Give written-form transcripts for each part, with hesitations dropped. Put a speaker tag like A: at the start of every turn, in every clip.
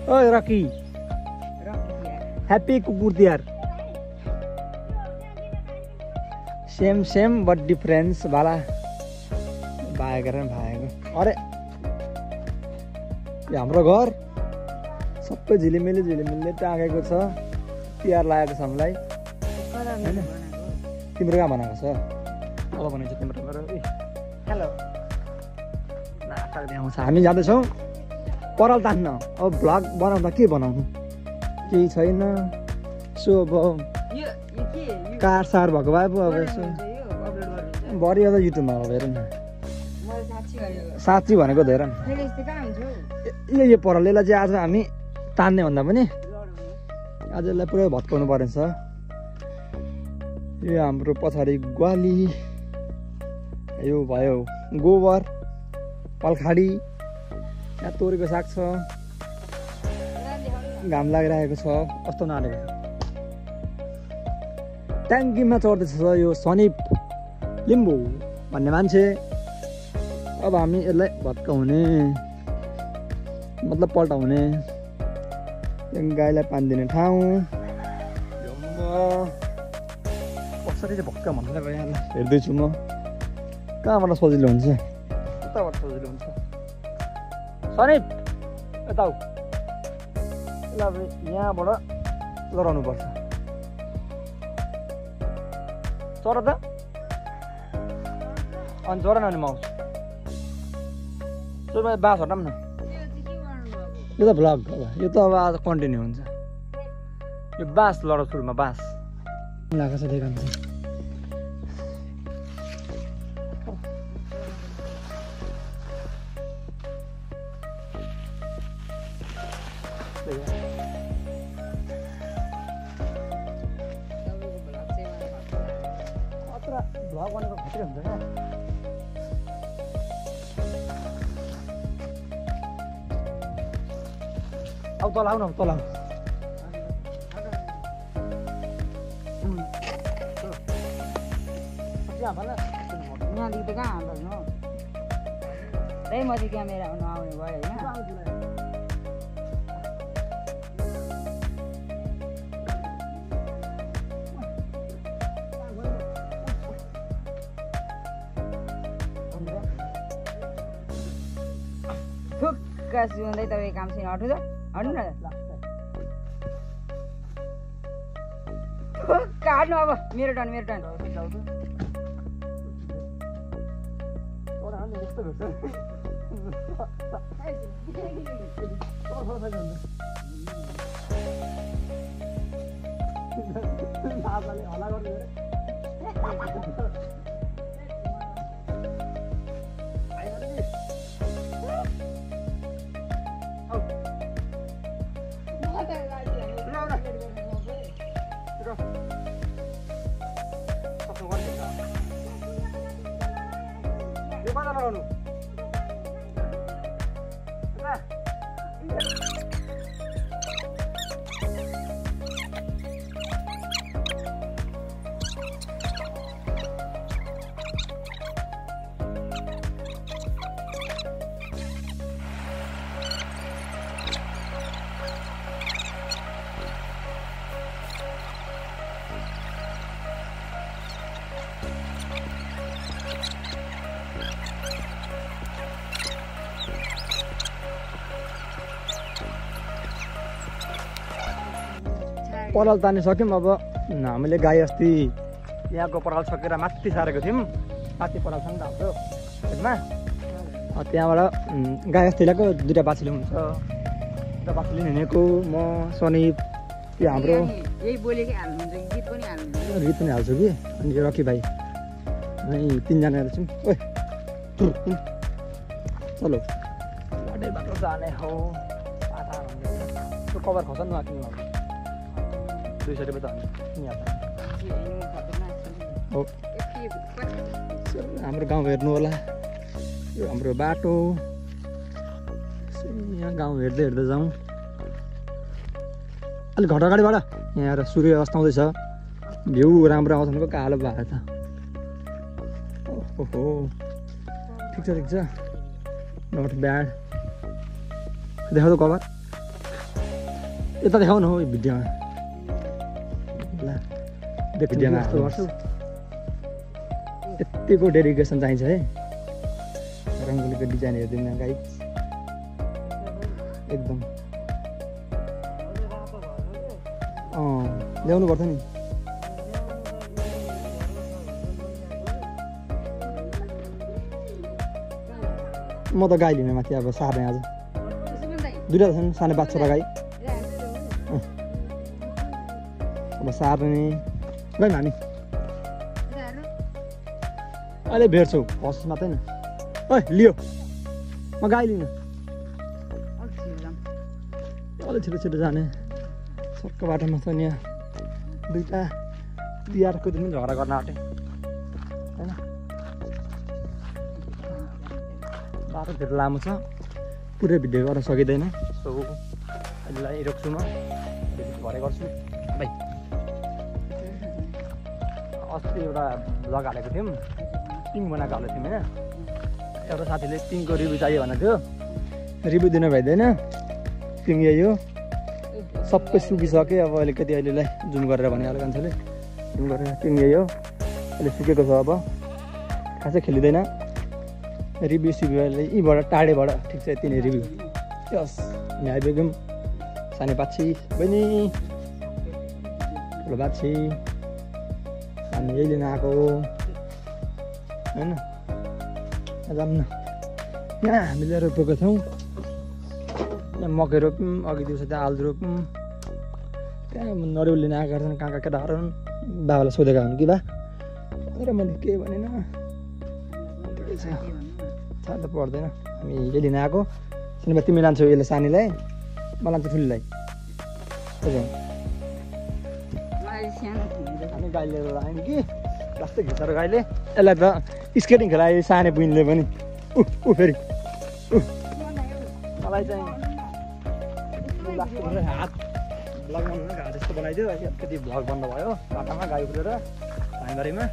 A: ओए rocky happy कुकुर Tihar same same but difference भाला भागेको र भागेको अरे हाम्रो घर सबै झिलिमिली टाँगेको छ तिहार लागेको छ हामीलाई हैन तिम्रो कहाँ बनाएको छ अब भनेको तिम्रो हेलो नाटक देखाउँछ हामी जाँदैछौँ पराल तान्न अब भ्लग बनाउँदा के बनाउनु केही छैन सो अब कार सार भएको भए पो अब यसो भरि अब युट्युबमा अब हेर न साँच्ची भनेको हेर न यो पराललाई चाहिँ आज हामी तान्ने भन्दा पनि आज यसलाई पुरै भत्काउनु पर्नेछ यो हाम्रो पछाडि ग्वाली यो भयो गोबर पलखाडी यहाँ तोरीको साग छ घाम लागिरहेको छ कस्तो नहालेको छ ट्याङ्कीमा चढ्दैछ यो सनिप लिम्बू भन्ने मान्छे अब हामी यसलाई भत्काउने मतलब पल्टाउने गाईलाई पानी दिने ठाउँ कसरी चाहिँ भक्का भन्दैन यहाँलाई हेर्दैछु म कहाँबाट सजिलो हुन्छ कताबाट सजिलो हुन्छ सनिप यता यसलाई अब यहाँबाट लडाउनु पर्छ चर त अनि चर न अनि माउस त्यो बाँस हटाउँ न यो त भ्लग अब यो त अब आज कन्टिन्यू हुन्छ यो बाँस लडाउ सुरुमा बाँस लगाएको छ देखान्छ भ्लग बनेको खतरै हुन्छ क्या अब तल आऊ न तल आऊ
B: यहाँदेखि त कहाँ हाल्नु त्यही माथि क्यामेरा हुनु आउने भयो होइन ठुक्का सुन्दै तपाईँ काम छैन हटु त हट्नु न ठुक्का हट्नु अब मेरो टर्न
A: पराल तान्नु सक्यौँ अब हामीले गाई अस्ति यहाँको पराल सकेर माथि सारेको थियौँ माथि पराल छ नि त हाम्रो खेतमा त्यहाँबाट गाई अस्ति ल्याएको दुईवटा बाछुली हुन्छ दुईवटा बाछुली हिँडेको म सनिप त्यो हाम्रो
B: यही बोलेकै हाल्नुहुन्छ गीत पनि हाल्नुहुन्छ
A: गीत पनि हाल्छु कि अनि यो रकी भाइ अनि तिनजना छौँ ओए चलो बाटो जाने हो त्यो कभर खस न किन्नु 200 रुपियाँ त हो हाम्रो गाउँ हेर्नु होला यो हाम्रो बाटो यहाँ गाउँ हेर्दै जाउँ अलिक घटा अगाडिबाट यहाँ सूर्य अस्ताउँदैछ भ्यू राम्रो आउँछ भनेको कालो भएको छ ओहो ठिक छ नट ब्याड देखाउ त कभर यता देखाउ न हौ भिडियोमा ल भिडियोमा गर्छु यतिको डेडिकेसन चाहिन्छ है रङ्गोलीको डिजाइन हेरिदिनु गाइस एकदम ल्याउनु पर्छ नि म त गाई लिने माथि अब सार्ने आज दुईवटा छन् सानो बाछा गाई अब सार्ने गई हामी अहिले भेट्छौ हस् मात्रै न ओ लियो म गाई लिनु अलिक छिटो छिटो जाने सक्क बाटोमा छ नि यहाँ दुईवटा तिहारको दिन झगडा गर्न आँटे होइन बाटो धेरै लामो छ पुरै भिडियो गर्न सकिँदैन सो अहिलेलाई रोक्छु म भरे गर्छु भाइ अस्ति एउटा ब्लग हालेको थियौँ पिङ बनाएको हालेको थियौँ होइन एउटा साथीले पिङको रिभ्यू चाहियो भनेको थियो रिभ्यू दिनु भइदिएन पिङ यही हो सबै सुकिसक्यो अब अलिकति अहिलेलाई जुम गरेर भनिहाल्यो मान्छेले जुम गरेर पिङ यही हो अहिले सुकेको छ अब खासै खेलिँदैन रिभ्यू सिभ्यूले यहीँबाट टाढेबाट ठिक छ यति नै रिभ्यू यस हामी आइपुग्यौँ सानो बाछी बहिनी ठुलो बाछी हामी यही लिन आएको होइन जाऊँ न यहाँ हामीले रोपेको थियौँ यहाँ मकै रोप्यौँ अघि दिउँसो त्यहाँ आलु रोप्यौँ त्यहाँ नरिवल लिन आएका छन् कहाँ कहाँ केटाहरू बाबालाई सोधेका हुन् कि बा तर मैले के भनेन ठिकै छ साह्रो पर्दैन हामी यही लिन आएको सिनेमा तिमी लान्छौ यसले सानीलाई म लान्छु ठुलीलाई हामी गाई लिएर आयौँ कि जस्तै घिचेर गाईले यसलाई त स्केटिङ खेलायो सानो बुइनले पनि फेरि मलाई चाहिँ हात भ्लग बनाउनु घाँस जस्तो बनाइदियो अलिकति भ्लग बन्द भयो बाटामा गाई उफ्रेर भाइबारीमा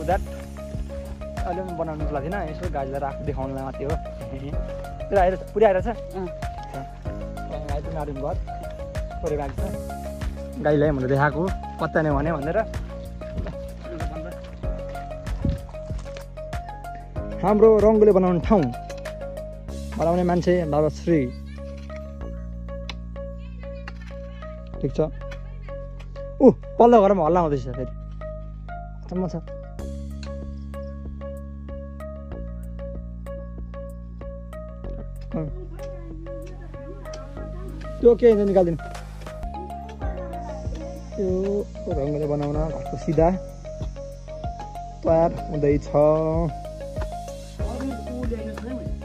A: उदाट अहिले पनि बनाउनु लाग्दैन यसो गाईलाई राख देखाउनुलाई मात्रै हो पुरै आइरहेछ गाई पनि आएर घर परेर आएको छ गाईलाई भनेर देखाएको पत्ता नै भने भनेर हाम्रो रङ्गोली बनाउने ठाउँ बनाउने मान्छे बाबा श्री ठिक छ पल्लो घरमा हल्ला आउँदैछ फेरि अचम्म छ त्यो के निकालिदिनु त्यो रङ्गोली बनाउन घरको सिधा तयार हुँदैछ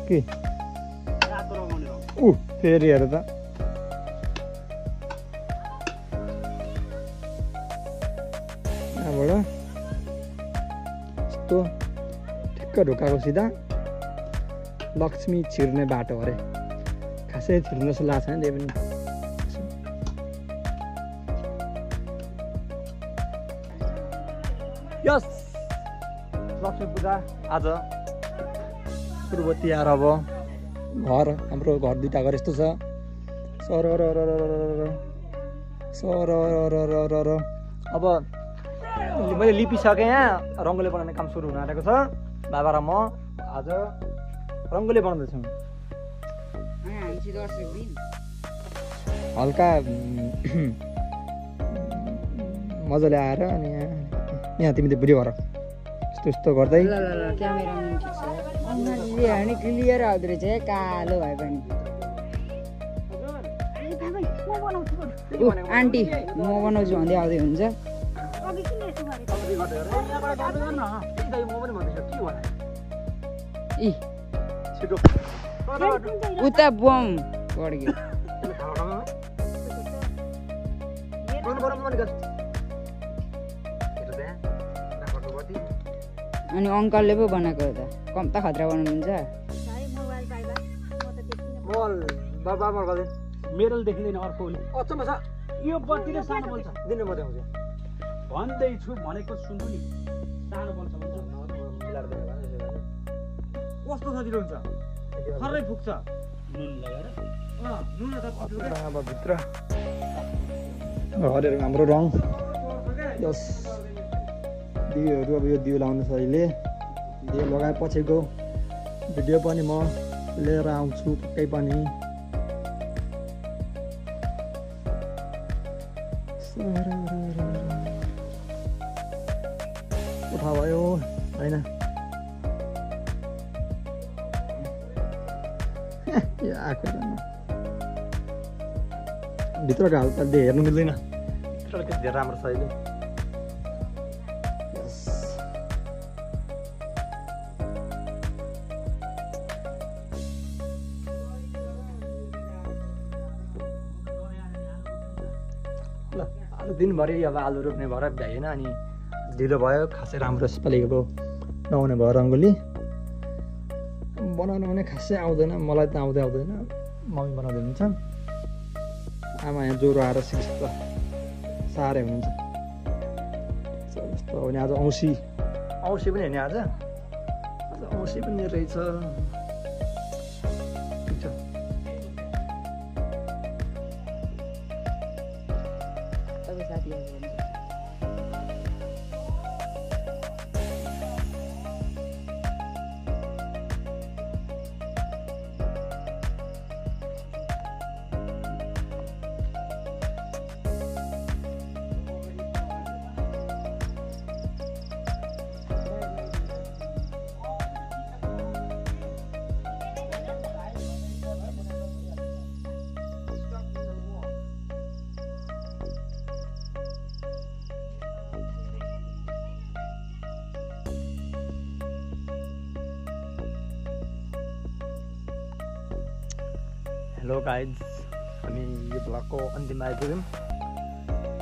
A: के फेरि हेर त यहाँबाट यस्तो ठिक्क ढोकाको सिधा लक्ष्मी छिर्ने बाटो अरे खासै छिर्नु जस्तो लाग्छ नि त्यही पनि यस लक्ष्मी पूजा आज पूर्व तिहार अब घर हाम्रो घर दुईवटा घर यस्तो छ सर अब मैले लिपिसकेँ यहाँ रङ्गोली बनाउने काम सुरु हुन आँटेको छ बाबा र म आज रङ्गोली बनाउँदैछौँ हल्का मजाले आएर अनि यहाँ तिमीले बुढी भएर यस्तो यस्तो गर्दै
B: क्लियर आउँदो रहेछ कालो भए पनि आन्टी म बनाउँछु भन्दै आउँदै हुन्छ उता बम पड्क्यो अनि अङ्कलले पो बनाएको त कम्ता खतरा बनाउनुहुन्छ
C: मेरो देखिँदैन अर्को अचम्म छ यो बत्ती र सानो बल्छ
A: दिनु म देखाउँछु
C: भन्दैछु भनेको सुन्नु नि सानो बल्छ कस्तो सजिलो हुन्छ खरै पुग्छ नुन लगाएर
A: अब भित्र घरहरू हाम्रो रङ यस दियोहरू अब यो दियो लाउनु छ अहिले दियो लगाए पछिको भिडियो पनि म लिएर आउँछु पक्कै पनि उठा भयो होइन भित्रको हाल त हेर्नु मिल्दैन भित्र के धेरै राम्रो छ अहिले ल आलु दिनभरि अब आलु रोप्ने भएर भ्याएन अनि ढिलो भयो खासै राम्रो यसपालिको नहुने भयो रङ्गोली बनाउनु भने खासै आउँदैन मलाई त आउँदैन मम्मी बनाउँदै हुन्छ आमा यहाँ ज्वरो आएर सिक्छ साह्रै हुनुहुन्छ जस्तो हो नि आज औँसी पनि होइन आज औँसी पनि रहेछ ठिक छ
B: तपाईँ साथीहरू
A: हेलो गाइज हामी यो ब्लगको अन्तिममा आइपुग्यौँ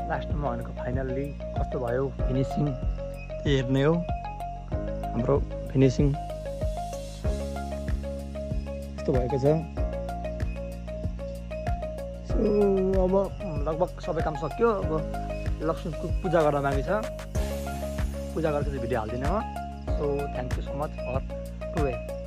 A: लास्टमा भनेको फाइनल्ली कस्तो भयो फिनिसिङ हेर्ने हो हाम्रो फिनिसिङ यस्तो भएको छ सो अब लगभग सबै काम सक्यो अब लक्ष्मीको पूजा गर्न बाँकी छ पूजा गरेर भिडियो हाल्दिनँ म so thank you so much for today